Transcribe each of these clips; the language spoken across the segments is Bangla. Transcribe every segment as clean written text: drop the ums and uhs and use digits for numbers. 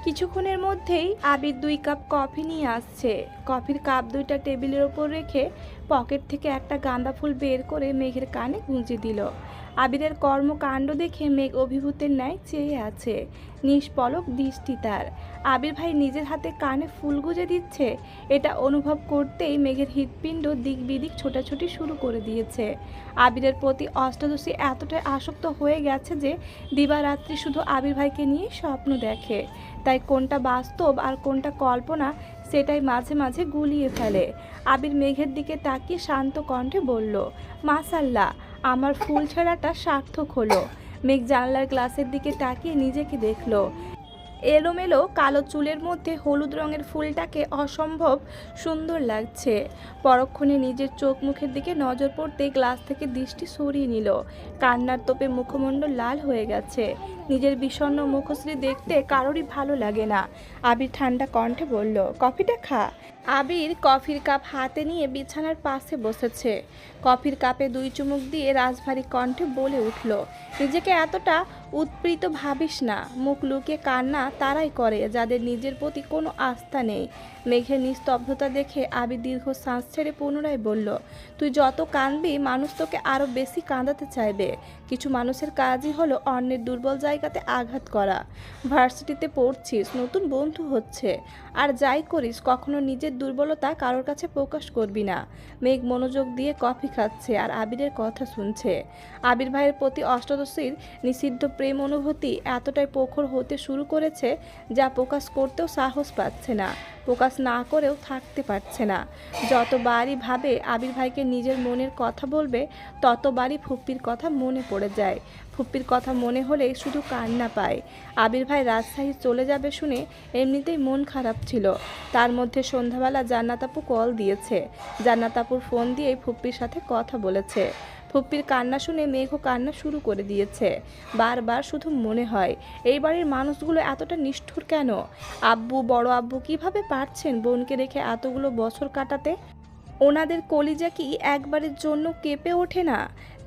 কিছুক্ষণের মধ্যেই আবির 2 কাপ কফি নিয়ে আসছে। কফির কাপ দুইটা টেবিলের ওপর রেখে পকেট থেকে একটা গাঁদা ফুল বের করে মেঘের কানে গুঁজে দিল। আবিরের কর্মকাণ্ড দেখে মেঘ অভিভূতের ন্যায় চেয়ে আছে, নিষ্পলক দৃষ্টি তার। আবির ভাই নিজের হাতে কানে ফুল গুঁজে দিচ্ছে, এটা অনুভব করতেই মেঘের হৃৎপিণ্ড দিক বিদিক ছোটাছুটি শুরু করে দিয়েছে। আবিরের প্রতি অষ্টাদশী এতটাই আসক্ত হয়ে গেছে যে দিবারাত্রি শুধু আবির ভাইকে নিয়ে স্বপ্ন দেখে। তাই কোনটা বাস্তব আর কোনটা কল্পনা সেটাই মাঝে মাঝে গুলিয়ে ফেলে। আবির মেঘের দিকে তাকিয়ে শান্ত কণ্ঠে বলল, মাশাল্লাহ, আমার ফুল ছেঁড়াটা সার্থক হলো। মেঘ জানলার গ্লাসের দিকে তাকিয়ে নিজেকে দেখলো। এলোমেলো কালো চুলের মধ্যে হলুদ রঙের ফুলটাকে অসম্ভব সুন্দর লাগছে। পরক্ষণে নিজের চোখ মুখের দিকে নজর পড়তেই গ্লাস থেকে দৃষ্টি সরিয়ে নিল। কান্নার তোপে মুখমণ্ডল লাল হয়ে গেছে। নিজের বিষণ্ণ মুখশ্রী দেখতে কারোরই ভালো লাগে না। আবির ঠান্ডা কণ্ঠে বলল, কফিটা খা। আবির কফির কাপ হাতে নিয়ে বিছানার পাশে বসেছে। কফির কাপে 2 চুমুক দিয়ে রাজভারী কণ্ঠে বলে উঠল, নিজেকে এতটা উৎপীড়িত ভাবিস না। মুখ লুকিয়ে কান্না তারাই করে যাদের নিজের প্রতি কোনো আস্থা নেই। মেঘের নিস্তব্ধতা দেখে আবির দীর্ঘ শ্বাস ছেড়ে পুনরায় বলল, তুই যত কাঁদবি মানুষ তোকে আরও বেশি কাঁদাতে চাইবে। কিছু মানুষের কাজই হলো অন্যের দুর্বল জায়গাতে আঘাত করা। ভার্সিটিতে পড়ছিস, নতুন বন্ধু হচ্ছে, আর যাই করিস কখনো নিজের দুর্বলতা কারোর কাছে প্রকাশ করবি না। মেঘ মনোযোগ দিয়ে কফি খাচ্ছে আর আবিরের কথা শুনছে। আবির ভাইয়ের প্রতি অষ্টাদশীর নিষিদ্ধ প্রেম অনুভূতি এতটাই প্রখর হতে শুরু করেছে যা প্রকাশ করতেও সাহস পাচ্ছে না, প্রকাশ না করেও থাকতে পারছে না। যতবারই ভাবে আবির ভাইকে নিজের মনের কথা বলবে, ততবারই ফুপ্পির কথা মনে পড়ে যায়। ফুপ্পির কথা মনে হলেই শুধু কান্না পায়। আবির ভাই রাজশাহী চলে যাবে শুনে এমনিতেই মন খারাপ ছিল। তার মধ্যে সন্ধ্যাবেলা জান্নাত আপু কল দিয়েছে। জান্নাত আপুর ফোন দিয়েই ফুপ্পির সাথে কথা বলেছে। ফুপ্পির কান্না শুনে মেঘও কান্না শুরু করে দিয়েছে। বারবার শুধু মনে হয়, এই বাড়ির মানুষগুলো এতটা নিষ্ঠুর কেন? আব্বু, বড় আব্বু কিভাবে পারছেন বোনকে রেখে এতগুলো বছর কাটাতে? ওনাদের কলিজা কি একবারের জন্য কেঁপে ওঠে না?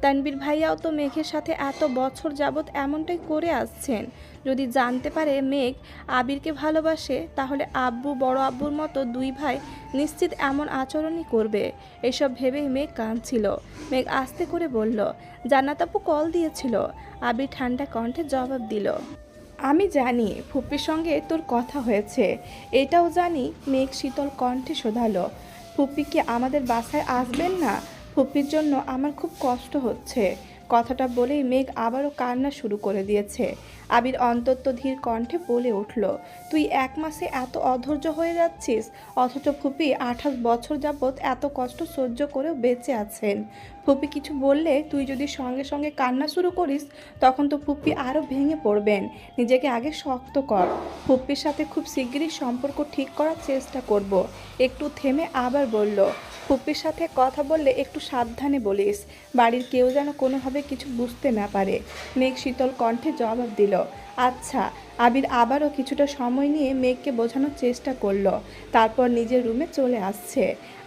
তানবীর ভাইয়াও তো মেঘের সাথে এত বছর যাবৎ এমনটাই করে আসছেন। যদি জানতে পারে মেঘ আবিরকে ভালোবাসে, তাহলে আব্বু, বড় আব্বুর মতো 2 ভাই নিশ্চিত এমন আচরণই করবে। এসব ভেবেই মেঘ কাঁদছিল। মেঘ আস্তে করে বলল, জান্নাত আপু কল দিয়েছিল। আবির ঠান্ডা কণ্ঠে জবাব দিল, আমি জানি ফুপ্পির সঙ্গে তোর কথা হয়েছে, এটাও জানি। মেঘ শীতল কণ্ঠে শোধালো, ফুপ্পি কি আমাদের বাসায় আসবেন না? ফুপ্পির জন্য আমার খুব কষ্ট হচ্ছে। কথাটা বলেই মেঘ আবারও কান্না শুরু করে দিয়েছে। আবির অন্তত ধীর কণ্ঠে বলে উঠল, তুই 1 মাসে এত অধৈর্য হয়ে যাচ্ছিস, অথচ ফুপি 28 বছর যাবৎ এত কষ্ট সহ্য করেও বেঁচে আছেন। ফুপি কিছু বললে তুই যদি সঙ্গে সঙ্গে কান্না শুরু করিস, তখন তো ফুপি আরও ভেঙে পড়বেন। নিজেকে আগে শক্ত কর। ফুপ্পির সাথে খুব শিগগিরই সম্পর্ক ঠিক করার চেষ্টা করব। একটু থেমে আবার বলল, ফুপ্পির সাথে কথা বললে একটু সাবধানে বলিস, বাড়ির কেউ যেন কোনোভাবে কিছু বুঝতে না পারে। মেঘ শীতল কণ্ঠে জবাব দিল, আচ্ছা। আবির আবারও কিছুটা সময় নিয়ে মেঘকে বোঝানোর চেষ্টা করলো। তারপর নিজের রুমে চলে আসছে।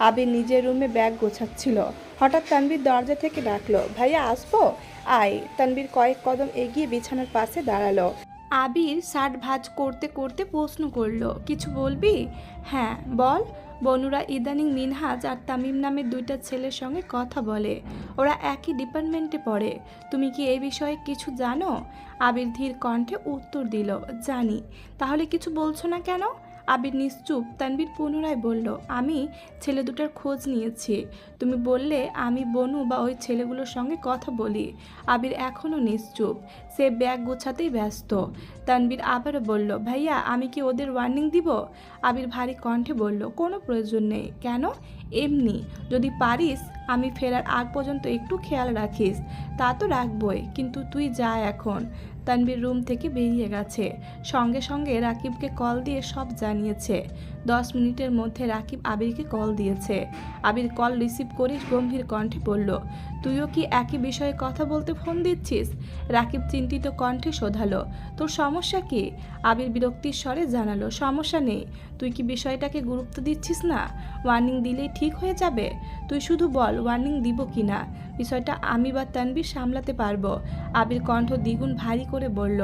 আবির নিজের রুমে ব্যাগ গোছাচ্ছিল। হঠাৎ তানবীর দরজা থেকে ডাকলো, ভাইয়া আসবো? আয়। তানবীর কয়েক কদম এগিয়ে বিছানার পাশে দাঁড়ালো। আবির শার্ট ভাঁজ করতে করতে প্রশ্ন করলো, কিছু বলবি? হ্যাঁ বল। বনুরা ইদানিং মিনহাজ আর তামিম নামের 2টা ছেলের সঙ্গে কথা বলে। ওরা একই ডিপার্টমেন্টে পড়ে। তুমি কি এই বিষয়ে কিছু জানো? আবির ধীর কণ্ঠে উত্তর দিল, জানি। তাহলে কিছু বলছো না কেন? আবির নিশ্চুপ। তানবীর পুনরায় বলল, আমি ছেলে দুটার খোঁজ নিয়েছি। তুমি বললে আমি বনু বা ওই ছেলেগুলোর সঙ্গে কথা বলি। আবির এখনও নিশ্চুপ। সে ব্যাগ গোছাতেই ব্যস্ত। তানবীর আবারও বলল, ভাইয়া আমি কি ওদের ওয়ার্নিং দিব? আবির ভারী কণ্ঠে বলল, কোনো প্রয়োজন নেই। কেন? এমনি। যদি পারিস আমি ফেরার আগ পর্যন্ত একটু খেয়াল রাখিস। তা তো রাখবই, কিন্তু তুই যা এখন। তানবীর রুম থেকে বেরিয়ে গেছে। সঙ্গে সঙ্গে রাকিবকে কল দিয়ে সব জানিয়েছে। 10 মিনিটের মধ্যে রাকিব আবিরকে কল দিয়েছে। আবির কল রিসিভ করে গম্ভীর কণ্ঠে বলল, তুইও কি একই বিষয়ে কথা বলতে ফোন দিচ্ছিস? রাকিব চিন্তিত কণ্ঠে শোধালো, তোর সমস্যা কি? আবির বিরক্তির স্বরে জানালো, সমস্যা নেই। তুই কি বিষয়টাকে গুরুত্ব দিচ্ছিস না? ওয়ার্নিং দিলেই ঠিক হয়ে যাবে? তুই শুধু বল ওয়ার্নিং দিব কি না। বিষয়টা আমি বা তানভীর সামলাতে পারবো। আবির কণ্ঠ দ্বিগুণ ভারী করে বলল,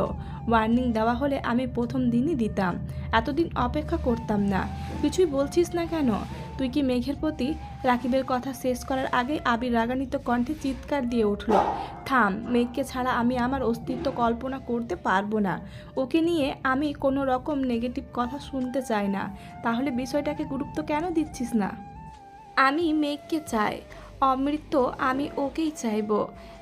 ওয়ার্নিং দেওয়া হলে আমি প্রথম দিনই দিতাম, এতদিন অপেক্ষা করতাম না। কিছুই বলছিস না কেন? তুই কি মেঘের প্রতি? রাকিবের কথা শেষ করার আগেই আবির রাগান্বিত কণ্ঠে চিৎকার দিয়ে উঠল, থাম, মেঘকে ছাড়া আমি আমার অস্তিত্ব কল্পনা করতে পারবো না। ওকে নিয়ে আমি কোনো রকম নেগেটিভ কথা শুনতে চাই না। তাহলে বিষয়টাকে গুরুত্ব কেন দিচ্ছিস না? আমি মেঘকে চাই, অমৃত আমি ওকেই চাইব।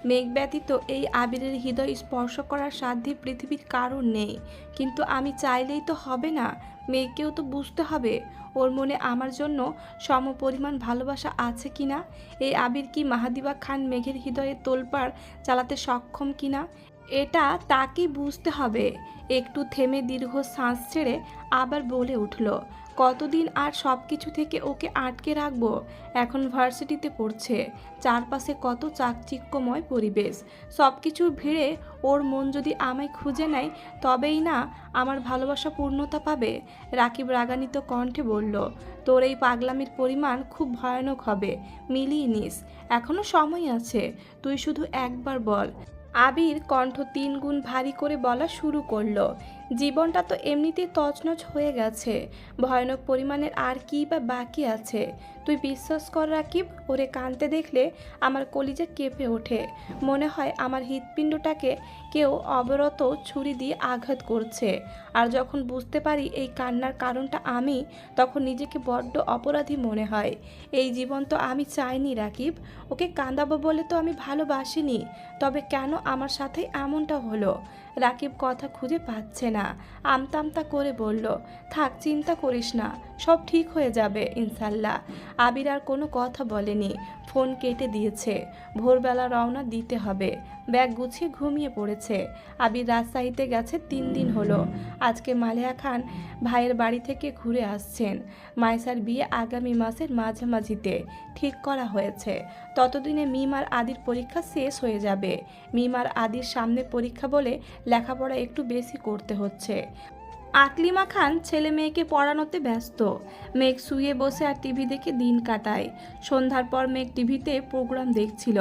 মেঘ ব্যতীত এই আবিরের হৃদয় স্পর্শ করার সাধ্যে পৃথিবীর কারণ নেই। কিন্তু আমি চাইলেই তো হবে না, মেঘকেও তো বুঝতে হবে ওর মনে আমার জন্য সমপরিমাণ ভালোবাসা আছে কিনা। এই আবির কি মাহাদিবা খান মেঘের হৃদয়ে তোলপাড় চালাতে সক্ষম কিনা, এটা তাকেই বুঝতে হবে। একটু থেমে দীর্ঘ শ্বাস ছেড়ে আবার বলে উঠল, কতদিন আর সব কিছু থেকে ওকে আটকে রাখবো? এখন ভার্সিটিতে পড়ছে, চারপাশে কত চাকচিক্যময় পরিবেশ, সব কিছুর ভিড়ে ওর মন যদি আমায় খুঁজে নেয় তবেই না আমার ভালোবাসা পূর্ণতা পাবে। রাকিব রাগান্বিত কণ্ঠে বলল, তোর এই পাগলামির পরিমাণ খুব ভয়ানক হবে, মিলিয়ে নিস, এখনো সময় আছে, তুই শুধু একবার বল। আবির কণ্ঠ তিনগুণ ভারী করে বলা শুরু করলো, জীবনটা তো এমনিতেই তছনছ হয়ে গেছে, ভয়ানক পরিমাণের আর কি বা বাকি আছে? তুই বিশ্বাস কর রাকিব, ওরে কাঁদতে দেখলে আমার কলিজা কেঁপে ওঠে, মনে হয় আমার হৃৎপিণ্ডটাকে কেউ অবরত ছুরি দিয়ে আঘাত করছে। আর যখন বুঝতে পারি এই কান্নার কারণটা আমি, তখন নিজেকে বড্ড অপরাধী মনে হয়। এই জীবন তো আমি চাইনি রাকিব, ওকে কাঁদাবো বলে তো আমি ভালোবাসিনি, তবে কেন আমার সাথে এমনটা হলো? রাকিব কথা খুঁজে পাচ্ছে না, আমতা আমতা করে বলল, থাক, চিন্তা করিস না, সব ঠিক হয়ে যাবে ইনশাল্লাহ। আবির আর কোনো কথা বলেনি, ফোন কেটে দিয়েছে। ভোরবেলা রওনা দিতে হবে, ব্যাগ গুছিয়ে ঘুমিয়ে পড়েছে। আবির রাজশাহীতে গেছে 3 দিন হলো। আজকে মালেহা খান ভাইয়ের বাড়ি থেকে ঘুরে আসছেন। মাইসার বিয়ে আগামী মাসের মাঝামাঝিতে ঠিক করা হয়েছে। ততদিনে মিম আর আদির পরীক্ষা শেষ হয়ে যাবে। মিম আর আদির সামনে পরীক্ষা বলে লেখাপড়া একটু বেশি করতে হচ্ছে। আকলিমা খান ছেলে মেয়েকে পড়ানোতে ব্যস্ত। মেঘ শুয়ে বসে আর টিভি দেখে দিন কাটায়। সন্ধ্যার পর মেঘ টিভিতে প্রোগ্রাম দেখছিল।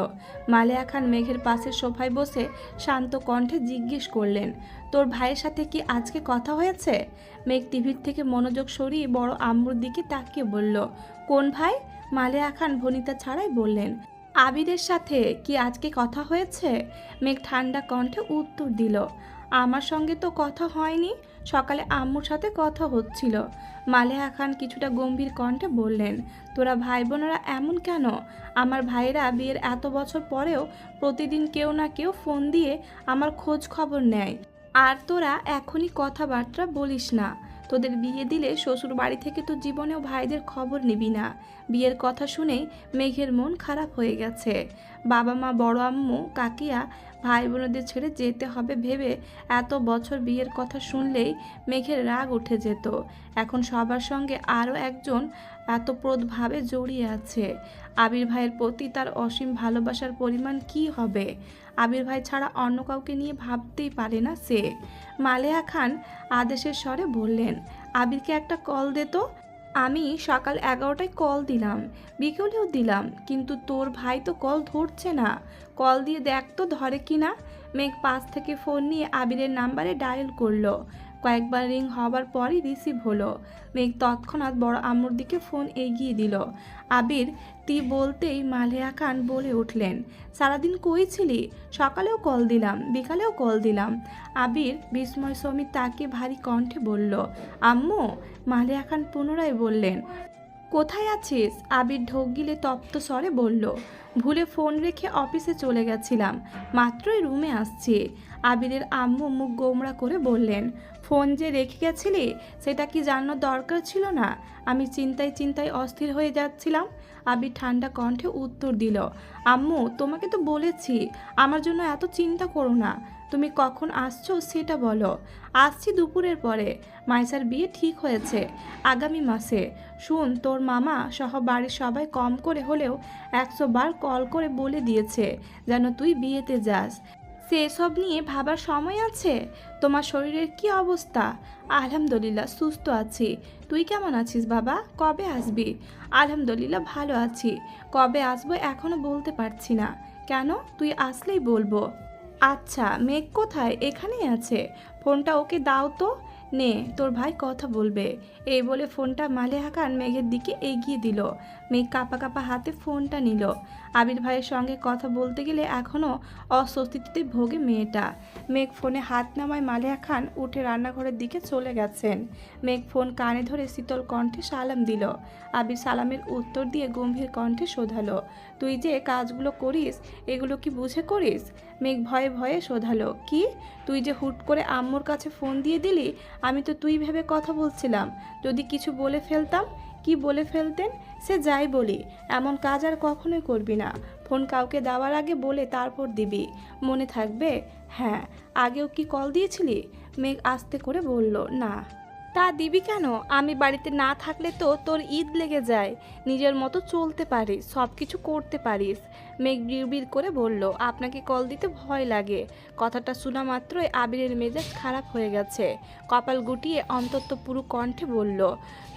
মালেহা খান মেঘের পাশের সোফায় বসে শান্ত কণ্ঠে জিজ্ঞেস করলেন, তোর ভাইয়ের সাথে কি আজকে কথা হয়েছে? মেঘ টিভির থেকে মনোযোগ সরিয়ে বড় আম্মুর দিকে তাকিয়ে বলল, কোন ভাই? মালেহা খান ভনিতা ছাড়াই বললেন, আবিরের সাথে কি আজকে কথা হয়েছে? মেঘ ঠান্ডা কণ্ঠে উত্তর দিল, আমার সঙ্গে তো কথা হয়নি, সকালে আম্মুর সাথে কথা হচ্ছিল। মালেহা খান কিছুটা গম্ভীর কণ্ঠে বললেন, তোরা ভাই বোনেরা এমন কেন? আমার ভাইয়েরা বিয়ের এত বছর পরেও প্রতিদিন কেউ না কেউ ফোন দিয়ে আমার খোঁজ খবর নেয়, আর তোরা এখনই কথাবার্তা বলিস না। তোদের বিয়ে দিলে শ্বশুর বাড়ি থেকে তো জীবনেও ভাইদের খবর নিবি না। বিয়ের কথা শুনেই মেঘের মন খারাপ হয়ে গেছে। বাবা মা, বড় আম্মু, কাকিয়া, ভাই বোনদের ছেড়ে যেতে হবে ভেবে এত বছর বিয়ের কথা শুনলেই মেঘের রাগ উঠে যেত। এখন সবার সঙ্গে আরও একজন এতপ্রোতভাবে জড়িয়ে আছে। আবির ভাইয়ের প্রতি তার অসীম ভালোবাসার পরিমাণ কি হবে? আবির ভাই ছাড়া অন্য কাউকে নিয়ে ভাবতেই পারে না সে। মালেহা খান আদেশের স্বরে বললেন, আবিরকে একটা কল দে তো। আমি সকাল 11টায় কল দিলাম, বিকেলেও দিলাম, কিন্তু তোর ভাই তো কল ধরছে না। কল দিয়ে দেখ তো ধরে কি না। মেঘ পাশ থেকে ফোন নিয়ে আবিরের নাম্বারে ডায়াল করলো। কয়েকবার রিং হবার পরই রিসিভ হলো। মেঘ তৎক্ষণাৎ বড় আম্মুর দিকে ফোন এগিয়ে দিল। আবির তি বলতেই মালেহা খান বলে উঠলেন, সারাদিন কই ছিলি? সকালেও কল দিলাম, বিকালেও কল দিলাম। আবির বিস্ময় সমিত তাকে ভারী কণ্ঠে বলল, আম্মু? মালেহা খান পুনরায় বললেন, কোথায় আছিস? আবির ঢোক গিলে তপ্ত স্বরে বলল, ভুলে ফোন রেখে অফিসে চলে গেছিলাম, মাত্রই রুমে আসছি। আবিরের আম্মু মুখ গোমড়া করে বললেন, ফোন যে রেখে গেছিলি সেটা কি জানানোর দরকার ছিল না? আমি চিন্তায় চিন্তায় অস্থির হয়ে যাচ্ছিলাম। আবির ঠান্ডা কণ্ঠে উত্তর দিল, আম্মু তোমাকে তো বলেছি আমার জন্য এত চিন্তা করো না, তুমি কখন আসছো সেটা বলো। আসছি দুপুরের পরে, মাইসার বিয়ে ঠিক হয়েছে আগামী মাসে। শুন, তোর মামা সহ বাড়ির সবাই কম করে হলেও 100 বার কল করে বলে দিয়েছে যেন তুই বিয়েতে যাস। সেসব নিয়ে ভাবার সময় আছে? তোমার শরীরের কি অবস্থা? আলহামদুলিল্লাহ সুস্থ আছি। তুই কেমন আছিস বাবা? কবে আসবি? আলহামদুলিল্লাহ ভালো আছি, কবে আসবো এখনো বলতে পারছি না। কেন? তুই আসলেই বলবো। আচ্ছা, মেঘ কোথায়? এখানেই আছে। ফোনটা ওকে দাও তো। নে, তোর ভাই কথা বলবে। এই বলে ফোনটা মালেহা খান মেঘের দিকে এগিয়ে দিল। মেঘ কাঁপা কাঁপা হাতে ফোনটা নিল। আবির ভাইয়ের সঙ্গে কথা বলতে গেলে এখনও অস্বস্তিতে ভোগে মেয়েটা। মেঘ ফোনে হাত নামায় মালেহা খান উঠে রান্নাঘরের দিকে চলে গেছেন। মেঘ ফোন কানে ধরে শীতল কণ্ঠে সালাম দিল। আবির সালামের উত্তর দিয়ে গম্ভীর কণ্ঠে শোধালো, তুই যে কাজগুলো করিস এগুলো কি বুঝে করিস? মেঘ ভয়ে ভয়ে শোধালো, কি? তুই যে হুট করে আম্মুর কাছে ফোন দিয়ে দিলি, আমি তো তুই ভেবে কথা বলছিলাম। যদি কিছু বলে ফেলতাম? কি বলে ফেলতেন? সে যাই বলি, এমন কাজ আর কখনোই করবি না। ফোন কাউকে দেওয়ার আগে বলে তারপর দিবি, মনে থাকবে? হ্যাঁ। আগেও কি কল দিয়েছিলি? মেঘ আস্তে করে বলল, না। তা দিবি কেন? আমি বাড়িতে না থাকলে তো তোর ঈদ লেগে যায়। নিজের মতো চলতে পারিস, সব কিছু করতে পারিস। মেঘ বিড়বিড় করে বলল, আপনাকে কল দিতে ভয় লাগে। কথাটা শোনা মাত্রই আবিরের মেজাজ খারাপ হয়ে গেছে। কপাল গুটিয়ে অন্তত পুরো কণ্ঠে বলল,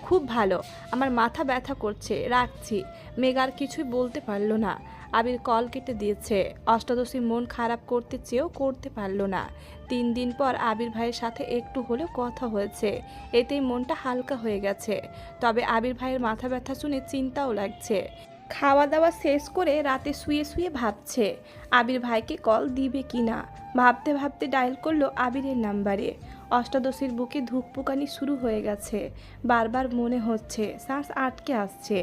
খুব ভালো, আমার মাথা ব্যথা করছে, রাখছি। মেঘ আর কিছুই বলতে পারল না। আবির কল কেটে দিয়েছে। অষ্টাদশী মন খারাপ করতে চেয়েও করতে পারল না। 3 দিন পর আবির ভাইয়ের সাথে একটু হলেও কথা হয়েছে, এতেই মনটা হালকা হয়ে গেছে। তবে আবির ভাইয়ের মাথা ব্যথা শুনে চিন্তাও লাগছে। খাওয়া দাওয়া শেষ করে রাতে শুয়ে শুয়ে ভাবছে আবির ভাইকে কল দিবে কি না। ভাবতে ভাবতে ডায়াল করলো আবিরের নাম্বারে। অষ্টাদশীর বুকে ধুকপুকানি শুরু হয়ে গেছে। বারবার মনে হচ্ছে, শ্বাস আটকে আসছে।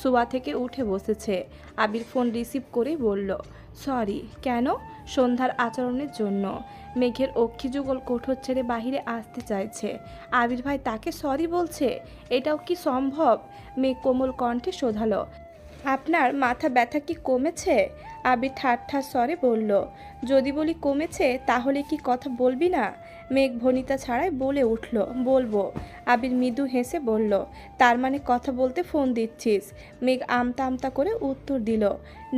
শোয়া থেকে উঠে বসেছে। আবির ফোন রিসিভ করে বলল, সরি। কেন? সন্ধ্যার আচরণের জন্য। মেঘের অক্ষিযুগল কোঠর ছেড়ে বাহিরে আসতে চাইছে। আবির ভাই তাকে সরি বলছে? এটাও কি সম্ভব? মেঘ কোমল কণ্ঠে শোধালো, আপনার মাথা ব্যথা কি কমেছে? আবির ঠাট্টার স্বরে বলল, যদি বলি কমেছে তাহলে কি কথা বলবি না? মেঘ ভনিতা ছাড়াই বলে উঠল, বলবো। আবির মৃদু হেসে বলল, তার মানে কথা বলতে ফোন দিচ্ছিস? মেঘ আমতা আমতা করে উত্তর দিল,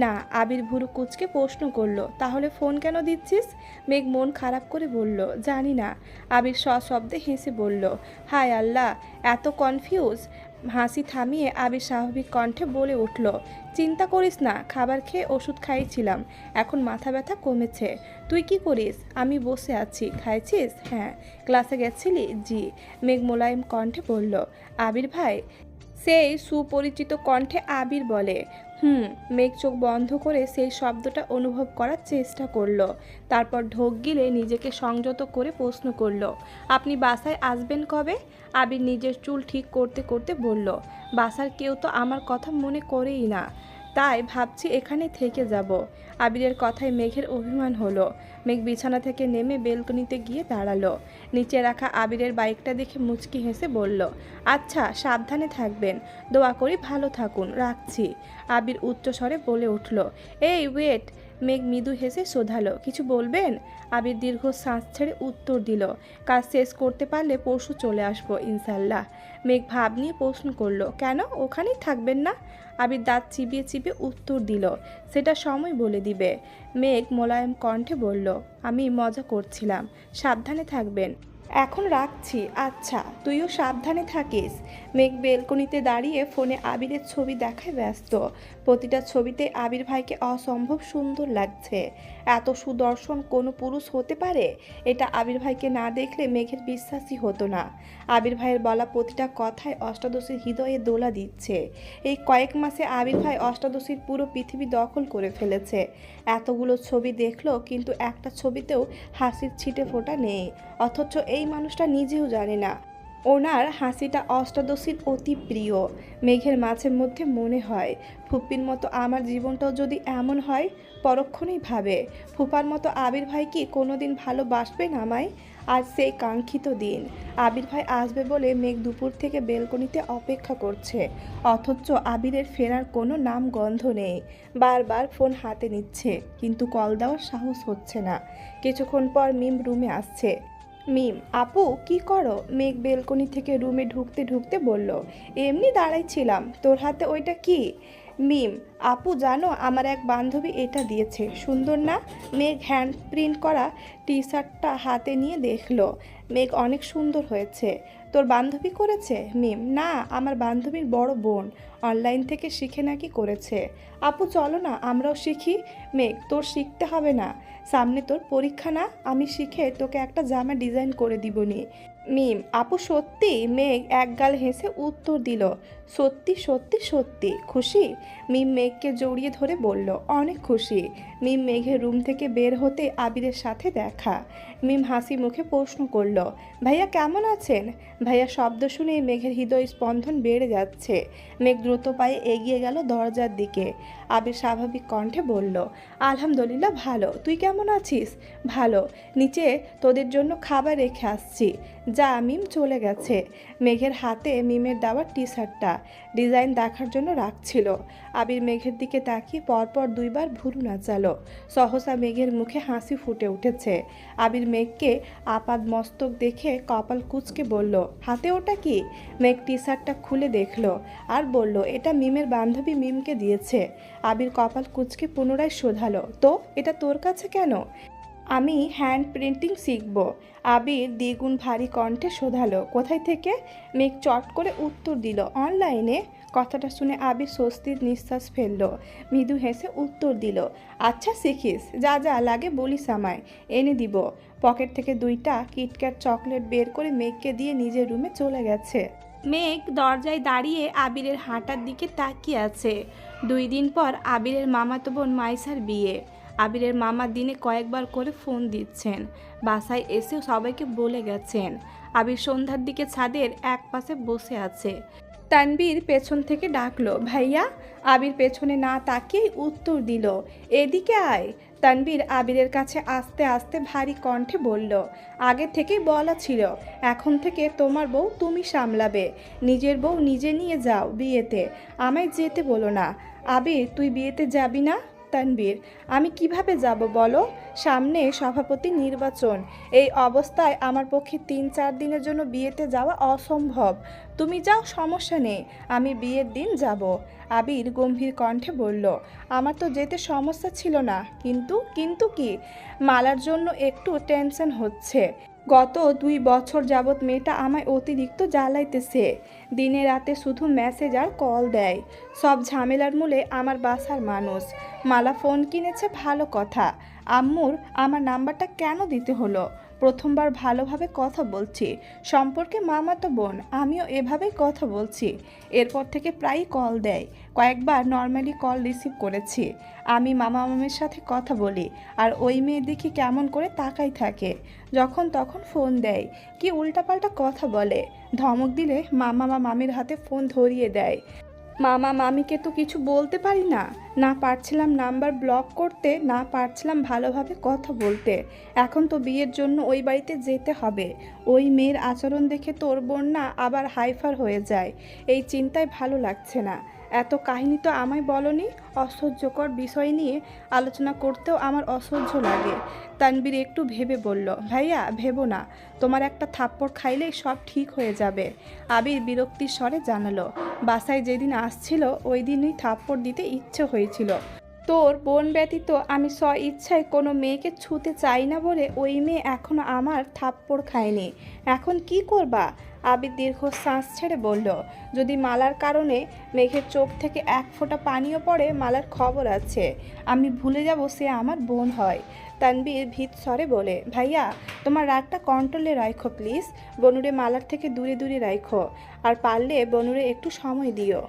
না। আবির ভুরু কুঁচকে প্রশ্ন করল, তাহলে ফোন কেন দিচ্ছিস? মেঘ মন খারাপ করে বলল, জানি না। আবির সশব্দে হেসে বলল, হায় আল্লাহ, এত কনফিউজ। হাসি থামিয়ে আবির স্বাভাবিক কণ্ঠে বলে উঠল, চিন্তা করিস না, খাবার খেয়ে ওষুধ খাইছিলাম, এখন মাথা ব্যথা কমেছে। তুই কি করিস? আমি বসে আছি। খাইছিস? হ্যাঁ। ক্লাসে গেছিলি? জি। মেঘ মোলায়েম কণ্ঠে বলল, আবির ভাই? সেই সুপরিচিত কণ্ঠে আবির বলে, হুম। মেঘ চোখ বন্ধ করে সেই শব্দটা অনুভব করার চেষ্টা করলো। তারপর ঢোক গিলে নিজেকে সংযত করে প্রশ্ন করলো, আপনি বাসায় আসবেন কবে? আবির নিজের চুল ঠিক করতে করতে বলল, বাসার কেউ তো আমার কথা মনে করেই না, তাই ভাবছি এখানে থেকে যাব। আবিরের কথায় মেঘের অভিমান হলো। মেঘ বিছানা থেকে নেমে বেলকনিতে গিয়ে দাঁড়ালো। নিচে রাখা আবিরের বাইকটা দেখে মুচকি হেসে বলল, আচ্ছা, সাবধানে থাকবেন। দোয়া করি ভালো থাকুন, রাখছি। আবির উচ্চস্বরে বলে উঠল, এই ওয়েট। মেঘ মৃদু হেসে শোধালো, কিছু বলবেন? আবির দীর্ঘ শ্বাস ছেড়ে উত্তর দিল, কাজ শেষ করতে পারলে পরশু চলে আসবো ইনশাল্লাহ। মেঘ ভাব নিয়ে প্রশ্ন করলো, কেন? ওখানেই থাকবেন না? আবির দাঁত চিবিয়ে চিবিয়ে উত্তর দিল, সেটা সময় বলে দিবে। মেঘ মোলায়েম কণ্ঠে বলল, আমি মজা করছিলাম, সাবধানে থাকবেন। এখন রাখছি। আচ্ছা, তুইও সাবধানে থাকিস। মেঘ বেলকনিতে দাঁড়িয়ে ফোনে আবিরের ছবি দেখায় ব্যস্ত। প্রতিটা ছবিতে আবির ভাইকে অসম্ভব সুন্দর লাগছে। এত সুদর্শন কোনো পুরুষ হতে পারে? এটা আবির ভাইকে না দেখলে মেঘের বিশ্বাসই হতো না। আবির ভাইয়ের বলা প্রতিটা কথায় অষ্টাদশীর হৃদয়ে দোলা দিচ্ছে। এই কয়েক মাসে আবির ভাই অষ্টাদশীর পুরো পৃথিবী দখল করে ফেলেছে। এতগুলো ছবি দেখলো, কিন্তু একটা ছবিতেও হাসির ছিটে ফোঁটা নেই। অথচ এই মানুষটা নিজেও জানে না ওনার হাসিটা অষ্টাদশীর অতি প্রিয়। মেঘের মাঝে মধ্যে মনে হয়, ফুপির মতো আমার জীবনটাও যদি এমন হয়। পরক্ষণেই ভাবে, ফুপার মতো আবির ভাই কি কোনোদিন ভালোবাসবেন আমায়? আজ সেই কাঙ্ক্ষিত দিন। আবির ভাই আসবে বলে মেঘ দুপুর থেকে বেলকনিতে অপেক্ষা করছে, অথচ আবিরের ফেরার কোনো নাম গন্ধ নেই। বারবার ফোন হাতে নিচ্ছে, কিন্তু কল দেওয়ার সাহস হচ্ছে না। কিছুক্ষণ পর মিম রুমে আসছে। মিম, আপু কি করো? মেঘ বেলকনি থেকে রুমে ঢুকতে ঢুকতে বলল, এমনি দাঁড়াইছিলাম। তোর হাতে ওইটা কি? মিম, আপু জানো, আমার এক বান্ধবী এটা দিয়েছে, সুন্দর না? মেঘ হ্যান্ড প্রিন্ট করা টি শার্টটা হাতে নিয়ে দেখলো। মেঘ অনেক সুন্দর হয়েছে। তোর বান্ধবী করেছে? মিম: না, আমার বান্ধবীর বড় বোন অনলাইন থেকে শিখে নাকি করেছে। আপু চলো না আমরাও শিখি। মেঘ: তোর শিখতে হবে না, সামনে তোর পরীক্ষা না, আমি শিখে তোকে একটা জামা ডিজাইন করে দিবনি। মিম: আপু সত্যি? মেঘ একগাল হেসে উত্তর দিল, সত্যি সত্যি সত্যি। খুশি? মিম মেঘকে জড়িয়ে ধরে বলল, অনেক খুশি। মিম মেঘের রুম থেকে বের হতে আবিরের সাথে দেখা। মিম হাসি মুখে প্রশ্ন করল, ভাইয়া কেমন আছেন? ভাইয়া শব্দ শুনে মেঘের হৃদয় স্পন্দন বেড়ে যাচ্ছে। মেঘ দ্রুত পায়ে এগিয়ে গেল দরজার দিকে। আবির স্বাভাবিক কণ্ঠে বলল, আলহামদুলিল্লাহ ভালো, তুই কেমন আছিস? ভালো, নিচে তোদের জন্য খাবার রেখে আসছি। যা। মিম চলে গেছে। মেঘের হাতে মিমের দেওয়া টি শার্টটা ডিজাইন দেখার জন্য রাখছিল। আবির মেঘের দিকে তাকিয়ে পরপর দুইবার ভুরু নাচালো। সহসা মেঘের মুখে হাসি ফুটে উঠেছে। আবির মেঘকে আপাদ মস্তক দেখে কপাল কুঁচকে বলল, হাতে ওটা কি? মেঘ টি শার্টটা খুলে দেখলো আর বলল, এটা মিমের বান্ধবী মিমকে দিয়েছে। আবির কপাল কুঁচকে পুনরায় শোধালো, তো এটা তোর কাছে কেন? আমি হ্যান্ড প্রিন্টিং শিখব। আবির দ্বিগুণ ভারী কণ্ঠে শোধালো, কোথায় থেকে? মেঘ চট করে উত্তর দিল, অনলাইনে। কথাটা শুনে আবির স্বস্তির নিঃশ্বাস ফেলল। মৃদু হেসে উত্তর দিল, আচ্ছা শিখিস, যা যা লাগে বলিস আমায়, এনে দিব। পকেট থেকে দুইটা কিটক্যাট চকলেট বের করে মেঘকে দিয়ে নিজের রুমে চলে গেছে। মেঘ দরজায় দাঁড়িয়ে আবিরের হাঁটার দিকে তাকিয়ে আছে। 2 দিন পর আবিরের মামাতো বোন মাইসার বিয়ে। আবিরের মামা দিনে কয়েকবার করে ফোন দিচ্ছেন, বাসায় এসেও সবাইকে বলে গেছেন। আবির সন্ধ্যার দিকে ছাদের এক পাশে বসে আছে। তানবীর পেছন থেকে ডাকলো, ভাইয়া। আবির পেছনে না তাকিয়েই উত্তর দিল, এদিকে আয়। তানবীর আবিরের কাছে আস্তে আস্তে ভারী কণ্ঠে বলল, আগে থেকেই বলা ছিল, এখন থেকে তোমার বউ তুমি সামলাবে। নিজের বউ নিজে নিয়ে যাও বিয়েতে, আমায় যেতে বলো না। আবির, তুই বিয়েতে যাবি না? তানবীর: আমি কিভাবে যাব বলো? সামনে সভাপতি নির্বাচন, এই অবস্থায় আমার পক্ষে 3-4 দিনের জন্য বিয়েতে যাওয়া অসম্ভব। তুমি যাও, সমস্যা নেই, আমি বিয়ের দিন যাব। আবির গম্ভীর কণ্ঠে বলল, আমার তো যেতে সমস্যা ছিল না, কিন্তু কি? মালার জন্য একটু টেনশন হচ্ছে। গত 2 বছর যাবৎ মেয়েটা আমায় অতিরিক্ত জ্বালাইতেছে। দিনে রাতে শুধু মেসেজ আর কল দেয়। সব ঝামেলার মূলে আমার বাসার মানুষ। মালা ফোন কিনেছে, ভালো কথা। আম্মুর আমার নাম্বারটা কেন দিতে হলো? প্রথমবার ভালোভাবে কথা বলছি, সম্পর্কে মামাতো বোন, আমিও এভাবেই কথা বলছি। এরপর থেকে প্রায়ই কল দেয়, কয়েকবার নর্মালি কল রিসিভ করেছি। আমি মামা মামির সাথে কথা বলি, আর ওই মেয়ে দেখি কেমন করে তাকাই থাকে, যখন তখন ফোন দেয়, কি উল্টাপাল্টা কথা বলে। ধমক দিলে মামা মামির হাতে ফোন ধরিয়ে দেয়। মামা মামিকে তো কিছু বলতে পারি না, না পারছিলাম নাম্বার ব্লক করতে, না পারছিলাম ভালোভাবে কথা বলতে। এখন তো বিয়ের জন্য ওই বাড়িতে যেতে হবে। ওই মেয়ের আচরণ দেখে তোর বোন না আবার হাইফার হয়ে যায়, এই চিন্তায় ভালো লাগছে না। এত কাহিনী তো আমায় বলনি। অসহ্যকর বিষয় নিয়ে আলোচনা করতেও আমার অসহ্য লাগে। তানবীর একটু ভেবে বলল, ভাইয়া ভেবো না, তোমার একটা থাপ্পড় খাইলেই সব ঠিক হয়ে যাবে। আবির বিরক্তির স্বরে জানালো, বাসায় যেদিন আসছিল ওই দিনই থাপ্পড় দিতে ইচ্ছে হয়েছিল। তোর বোন ব্যতীত আমি ইচ্ছায় কোনো মেয়েকে ছুতে চাই না বলে ওই মেয়ে এখনো আমার থাপ্পড় খায়নি। এখন কি করবা? আবির দীর্ঘশ্বাস ছেড়ে বলল, যদি মালার কারণে মেঘের চোখ থেকে এক ফোঁটা পানিও পড়ে, মালার খবর আছে, আমি ভুলে যাব সে আমার বোন হয়। তানবীর ভীত স্বরে বলে, ভাইয়া তোমার রাগটা কন্ট্রোলে রাখো প্লিজ। বনুরে মালার থেকে দূরে দূরে রাখো, আর পারলে বনুরে একটু সময় দিও।